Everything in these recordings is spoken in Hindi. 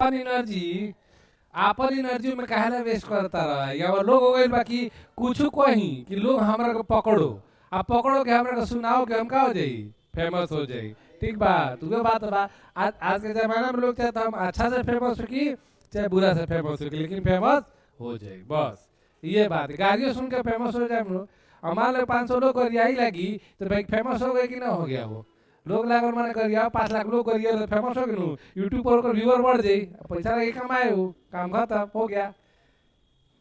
अपन एनर्जी आपन एनर्जी में काहेला वेस्ट करता रहा या वो लोग हो गए बाकी कुछ कहीं कि लोग हमरा को पकड़ो आप पकड़ो के हमरा को सुनाओ कि हम का हो जाई फेमस हो जाई। ठीक बा तुझे बात बा आज के जमाना में लोग चाहते हम अच्छा से फेमस हो कि चाहे बुरा से फेमस हो कि लेकिन फेमस हो जाए बस ये बात। गालियों सुन के फेमस हो जाए हम लोग हमारे लोग 500 लोग करिया ही लगी तो भाई फेमस हो गए कि ना हो गया वो लोग लागल माने करिया 5 लाख लोग करिया तो फेमस हो गए यूट्यूब पर ओकर व्यूअर बढ़ जाई पैसा लगे कमाए हो काम खत्म हो गया।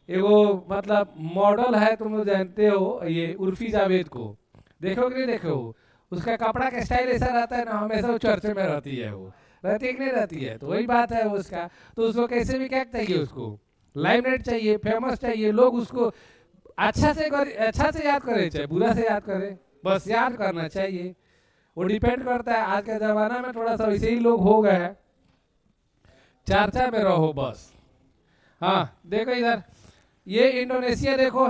एगो मतलब मॉडल है तुम लोग जानते हो ये उर्फी जावेद को देखो कि नहीं देखो उसका कपड़ा का स्टाइल ऐसा रहता है ना हमेशा वो चर्चे में रहती है वो रहती है कि नहीं रहती है तो वही बात है उसका। तो उसको कैसे भी क्या चाहिए उसको लाइमलाइट चाहिए फेमस चाहिए लोग उसको अच्छा से याद करे चाहे बुरा से याद करे बस याद करना चाहिए। वो डिपेंड करता है आज के जमाना में थोड़ा सा वैसे ही लोग हो गए हैं चर्चा में रहो बस। हाँ देखो इधर ये इंडोनेशिया देखो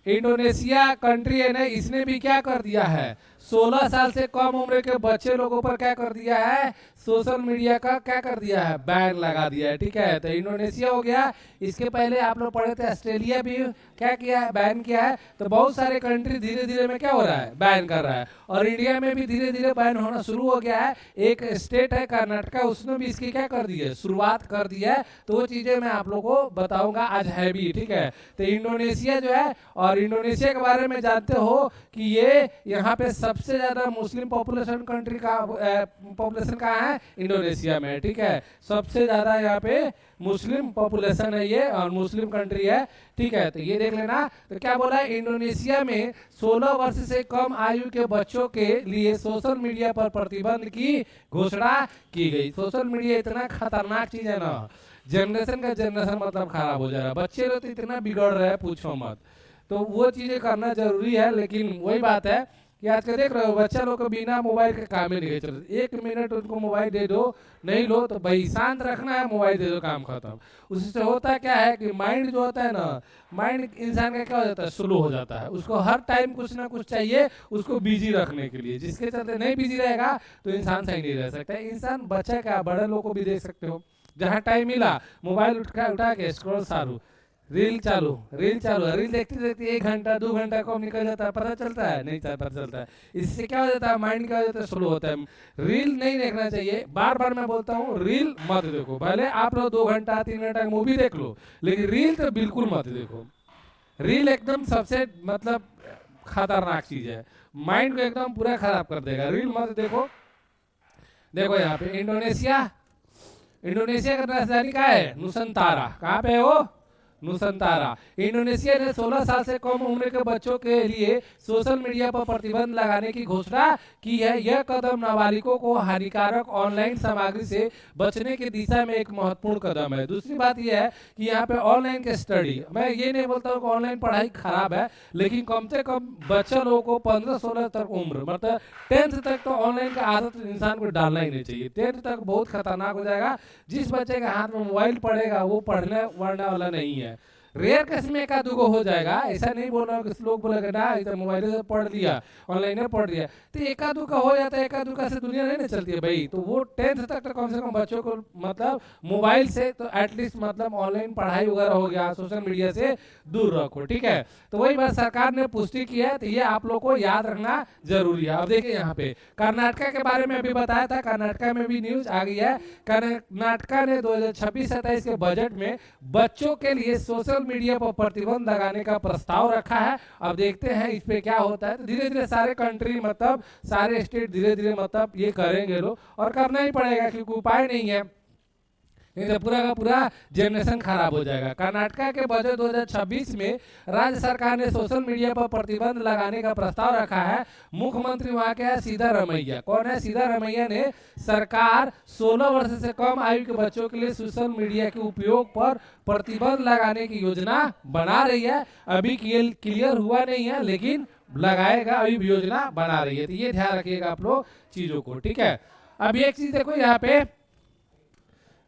इंडोनेशिया कंट्री है ना इसने भी क्या कर दिया है 16 साल से कम उम्र के बच्चे लोगों पर क्या कर दिया है सोशल मीडिया का क्या कर दिया है बैन लगा दिया है। ठीक है तो इंडोनेशिया हो गया इसके पहले आप लोग पढ़े थे ऑस्ट्रेलिया भी क्या किया है बैन किया है। तो बहुत सारे कंट्री धीरे धीरे में क्या हो रहा है बैन कर रहा है और इंडिया में भी धीरे धीरे बैन होना शुरू हो गया है। एक स्टेट है कर्नाटका उसने भी इसकी क्या कर दी है शुरुआत कर दी है। तो वो चीजें मैं आप लोगों को बताऊंगा आज है भी। ठीक है तो इंडोनेशिया जो है और इंडोनेशिया के बारे में जानते हो कि ये यहाँ पे सबसे ज्यादा मुस्लिम पॉपुलेशन कंट्री का पॉपुलेशन कहाँ है इंडोनेशिया में। ठीक है सबसे ज्यादा यहाँ पे मुस्लिम पॉपुलेशन है ये और मुस्लिम कंट्री है। ठीक है तो ये देख लेना। तो क्या बोला है इंडोनेशिया में 16 वर्ष से कम आयु के बच्चों के लिए सोशल मीडिया पर प्रतिबंध की घोषणा की गई। सोशल मीडिया इतना खतरनाक चीज है ना जनरेशन का जनरेशन मतलब खराब हो जा रहा है बच्चे लोग तो इतना बिगड़ रहे हैं पूछो मत। तो वो चीजें करना जरूरी है लेकिन वही बात है कि आज के देख रहे हो बच्चा लोग को बिना मोबाइल के काम ही नहीं चलते। 1 मिनट उनको मोबाइल दे दो नहीं लो तो भाई शांत रखना है मोबाइल दे दो काम खत्म। उससे होता क्या है कि माइंड जो होता है ना माइंड इंसान का क्या हो जाता है स्लो हो जाता है उसको हर टाइम कुछ ना कुछ चाहिए उसको बिजी रखने के लिए जिसके चलते नहीं बिजी रहेगा तो इंसान सही नहीं रह सकता। इंसान बच्चा क्या बड़े लोगों को भी देख सकते हो जहाँ टाइम मिला मोबाइल उठा के स्क्रॉल चालू रील चालू रील देखते देखते 1 घंटा 2 घंटा कब निकल जाता है पता चलता है नहीं पता चलता है। इससे क्या हो जाता है माइंड क्या हो जाता है स्लो होता है। रील नहीं देखना चाहिए बार बार मैं बोलता हूँ रील मत देखो भले आप लोग 2 घंटा 3 घंटा मूवी देख लो लेकिन रील तो बिल्कुल मत देखो। रील एकदम सबसे मतलब खतरनाक चीज है माइंड को एकदम पूरा खराब कर देगा रील मत देखो। देखो यहाँ पे इंडोनेशिया का राजधानी क्या है नुसंतारा कहाँ पे है वो नुसंतारा। इंडोनेशिया ने 16 साल से कम उम्र के बच्चों के लिए सोशल मीडिया पर प्रतिबंध लगाने की घोषणा की है। यह कदम नाबालिगों को हानिकारक ऑनलाइन सामग्री से बचने की दिशा में एक महत्वपूर्ण कदम है। दूसरी बात यह है कि यहाँ पे ऑनलाइन के स्टडी मैं ये नहीं बोलता हूँ कि ऑनलाइन पढ़ाई खराब है लेकिन कम से कम बच्चा लोगों को 15-16 तक उम्र मतलब 10th तक तो ऑनलाइन का आदत इंसान को डालना ही नहीं चाहिए। 10th तक बहुत खतरनाक हो जाएगा। जिस बच्चे के हाथ में मोबाइल पड़ेगा वो पढ़ने वढ़ने वाला नहीं है। रेयर केस में एका दुगो हो जाएगा ऐसा नहीं बोल रहा कि लोग बोलेगा ना इधर मोबाइल से पढ़ लिया ऑनलाइन पढ़ लिया तो एका दुका हो जाता है। एका दुका से दुनिया नहीं ना चलती है भाई। तो वो 10th तक तो कम से कम बच्चों को मतलब मोबाइल से तो एटलीस्ट मतलब ऑनलाइन पढ़ाई वगैरह हो गया सोशल मीडिया से दूर रखो। ठीक है तो वही बात सरकार ने पुष्टि की है तो ये आप लोग को याद रखना जरूरी है। अब देखिए यहाँ पे कर्नाटका के बारे में अभी बताया था कर्नाटका में भी न्यूज आ गई है। कर्नाटका ने 2026-27 के बजट में बच्चों के लिए सोशल मीडिया पर प्रतिबंध लगाने का प्रस्ताव रखा है। अब देखते हैं इस पे क्या होता है। तो धीरे धीरे सारे कंट्री मतलब सारे स्टेट धीरे धीरे मतलब ये करेंगे लोग और करना ही पड़ेगा क्योंकि उपाय नहीं है नहीं तो पूरा का पूरा जनरेशन खराब हो जाएगा। कर्नाटका के बजट 2026 में राज्य सरकार ने सोशल मीडिया पर प्रतिबंध लगाने का प्रस्ताव रखा है। मुख्यमंत्री वहां के है सिद्धारमैया। कौन है सिद्धारमैया ने सरकार 16 वर्ष से कम आयु के बच्चों के लिए सोशल मीडिया के उपयोग पर प्रतिबंध लगाने की योजना बना रही है। अभी क्लियर हुआ नहीं है लेकिन लगाएगा अभी योजना बना रही है। तो ये ध्यान रखिएगा आप लोग चीजों को। ठीक है अब एक चीज देखो यहाँ पे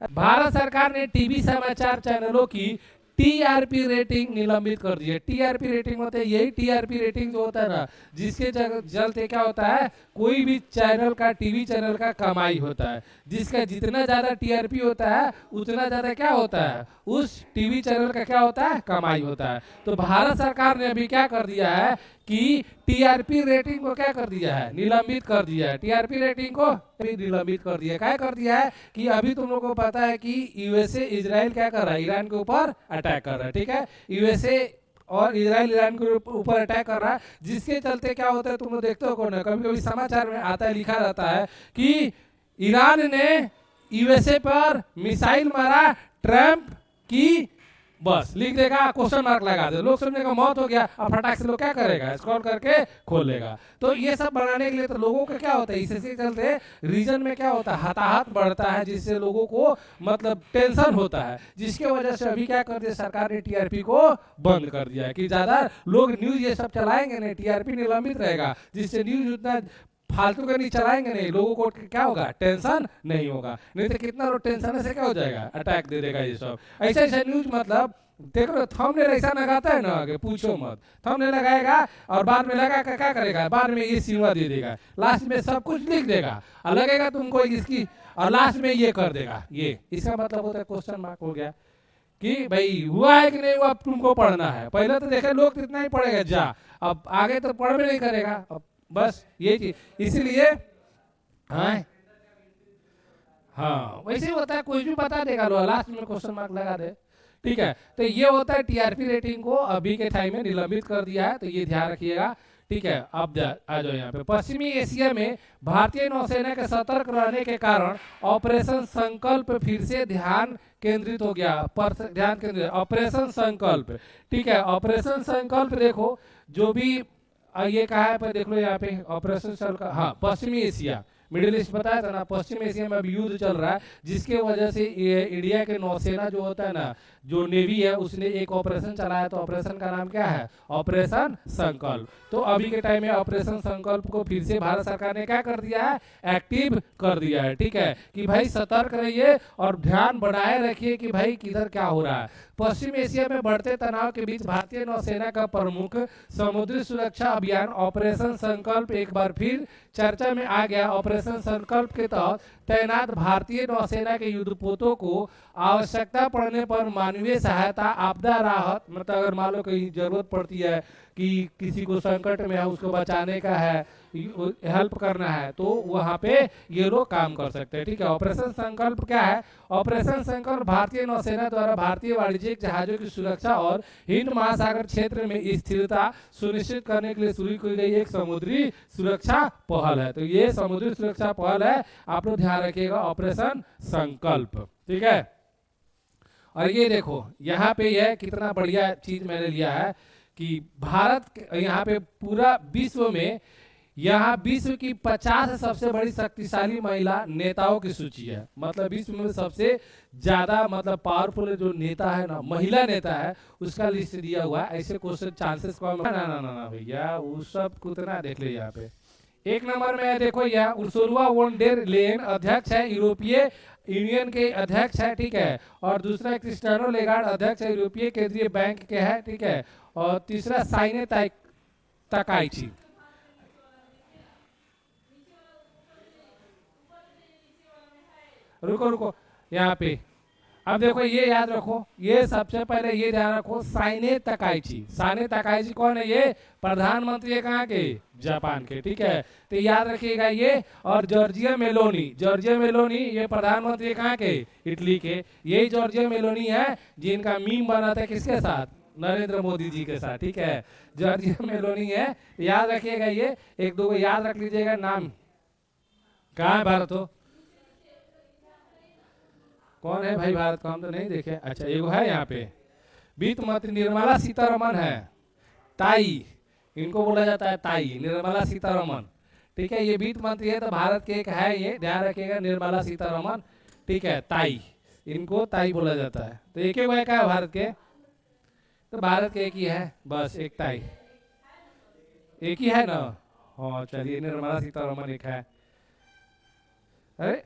भारत सरकार ने टीवी समाचार चैनलों की टीआरपी रेटिंग निलंबित कर दी है। टीआरपी रेटिंग होता है, यही टीआरपी रेटिंग जो होता है ना, जिसके चलते क्या होता है, कोई भी चैनल का, टीवी चैनल का कमाई होता है। जिसका जितना ज्यादा टीआरपी होता है उतना ज्यादा क्या होता है, उस टीवी चैनल का क्या होता है, कमाई होता है। तो भारत सरकार ने अभी क्या कर दिया है कि टीआरपी रेटिंग को क्या कर दिया है, निलंबित कर दिया है। टीआरपी रेटिंग को भी निलंबित कर दिया है। क्या कर दिया है कि अभी तुम लोगों को पता है कि यूएसए इजराइल क्या कर रहा है, ईरान के ऊपर अटैक कर रहा है, ठीक है। यूएसए और इजराइल ईरान के ऊपर अटैक कर रहा है, जिसके चलते क्या होता है, तुम लोग देखते हो कौन, कभी कभी समाचार में आता है, लिखा रहता है कि ईरान ने यूएसए पर मिसाइल मारा, ट्रंप की, बस लिख देगा, क्वेश्चन मार्क लगा दे, लोग समझेगा मौत हो गया। अब फटाक से लोग क्या करेगा, स्क्रॉल करके खोल लेगा। तो ये सब बनाने के लिए तो लोगों का क्या होता है, इससे चलते रीजन में क्या होता है, हताहत बढ़ता है, जिससे लोगों को मतलब टेंशन होता है, जिसकी वजह से अभी क्या कर दिया सरकार ने, टीआरपी को बंद कर दिया है कि ज्यादा लोग न्यूज ये सब चलाएंगे नहीं, टीआरपी निलंबित रहेगा, जिससे न्यूज उतना फालतू का नहीं चलाएंगे नहीं, लोगों को क्या होगा, टेंशन नहीं होगा। नहीं तो कितना लोग टेंशन से क्या हो जाएगा, अटैक दे देगा ये सब। ऐसे ऐसे न्यूज मतलब देख लो, थंबनेल ऐसा लगाता है ना कि पूछो मत, थंबनेल लगाएगा और बाद में लगा कर क्या करेगा, बाद में ये सिनेमा दे देगा, लास्ट में सब कुछ लिख देगा और लगेगा तुमको इसकी, और लास्ट में ये कर देगा। ये इसका मतलब होता है क्वेश्चन मार्क हो गया कि भाई हुआ है कि नहीं हुआ, अब तुमको पढ़ना है। पहले तो देखे लोग तो इतना ही पढ़ेगा जा, अब आगे तो पढ़ भी नहीं करेगा, अब बस ये चीज, इसीलिए हाँ वैसे होता है, कोई भी बता देगा, लो लास्ट में क्वेश्चन मार्क लगा दे, ठीक है। तो ये होता है टीआरपी रेटिंग को अभी के टाइम में निलंबित कर दिया है, तो ये ध्यान रखिएगा, ठीक है। अब आ जाओ यहाँ पे, पश्चिमी एशिया में भारतीय नौसेना के सतर्क रहने के कारण ऑपरेशन संकल्प फिर से ध्यान केंद्रित हो गया, पर ध्यान केंद्रित, ऑपरेशन संकल्प, ठीक है। ऑपरेशन संकल्प देखो, जो भी ये कहा है पर देख लो यहाँ पे ऑपरेशन संकल्प, हाँ पश्चिमी एशिया, मिडिल ईस्ट बताया था ना, पश्चिम एशिया में अभी युद्ध चल रहा है, जिसके वजह से इंडिया के नौसेना जो होता है ना, जो नेवी है, उसने एक ऑपरेशन चलाया, तो ऑपरेशन का नाम क्या है, ऑपरेशन संकल्प। तो अभी के टाइम में ऑपरेशन संकल्प को फिर से भारत सरकार ने क्या कर दिया है, एक्टिव कर दिया है, ठीक है, कि भाई सतर्क रहिए और ध्यान बनाए रखिए कि भाई किधर क्या हो रहा है। पश्चिम एशिया में बढ़ते तनाव के बीच भारतीय नौसेना का प्रमुख समुद्री सुरक्षा अभियान ऑपरेशन संकल्प एक बार फिर चर्चा में आ गया। ऑपरेशन संकल्प के तहत तैनात भारतीय नौसेना के युद्धपोतों को आवश्यकता पड़ने पर मानवीय सहायता, आपदा राहत, मतलब अगर मान लो कहीं जरूरत पड़ती है कि किसी को संकट में है, उसको बचाने का है, हेल्प करना है, तो वहां पे ये लोग काम कर सकते हैं, ठीक है। ऑपरेशन संकल्प क्या है, ऑपरेशन संकल्प भारतीय नौसेना द्वारा भारतीय वाणिज्यिक जहाजों की सुरक्षा और हिंद महासागर क्षेत्र में स्थिरता सुनिश्चित करने के लिए शुरू की गई एक समुद्री सुरक्षा पहल है। तो ये समुद्री सुरक्षा पहल है, आप लोग ध्यान रखिएगा, ऑपरेशन संकल्प, ठीक है। और ये देखो यहाँ पे यह कितना बढ़िया चीज मैंने लिया है कि भारत यहाँ पे पूरा विश्व में, यहाँ विश्व की 50 सबसे बड़ी शक्तिशाली महिला नेताओं की सूची है, मतलब विश्व में सबसे ज्यादा मतलब पावरफुल जो नेता है ना, महिला नेता है, उसका लिस्ट दिया हुआ है। ऐसे क्वेश्चन चांसेस कम, ना भैया, उस सब को ना देख ले। यहाँ पे एक नंबर में है, देखो यह उर्सुला वॉन डेर लेयन अध्यक्ष है, यूरोपीय यूनियन के अध्यक्ष है, ठीक है। और दूसरा क्रिस्टियानो लेगार्ड अध्यक्ष है, यूरोपीय केंद्रीय बैंक के है, ठीक है। और तीसरा साइने ताकाइची। रुको यहाँ पे, अब देखो ये याद रखो, ये सबसे पहले ये ध्यान रखो, साइने ताकाइची। साइने ताकाइची कौन है, ये प्रधानमंत्री है कहाँ के, जापान के, ठीक है। तो याद रखिएगा ये। और जॉर्जिया मेलोनी, जॉर्जिया मेलोनी ये प्रधानमंत्री कहाँ के, इटली के। यही जॉर्जिया मेलोनी है जिनका मीम बना था किसके साथ, नरेंद्र मोदी जी के साथ, ठीक है। जॉर्जिया मेलोनी है, याद रखिएगा ये। एक दो को याद रख लीजिएगा नाम। कहाँ है भारत हो, कौन है भाई भारत का, हम तो नहीं देखे। अच्छा एगो है यहाँ पे, वित्त मंत्री निर्मला सीतारमन है, ताई, इनको बोला जाता है ताई, निर्मला सीतारमन, ठीक है। ये वित्त मंत्री है, तो भारत के एक है, ये ध्यान रखिएगा, निर्मला सीतारमन, ठीक है, ताई, इनको ताई बोला जाता है। तो एक ही क्या है भारत के, तो भारत के एक ही है, बस एक ताई, एक ही है ना। हाँ चलिए, निर्मला सीतारमन एक है। अरे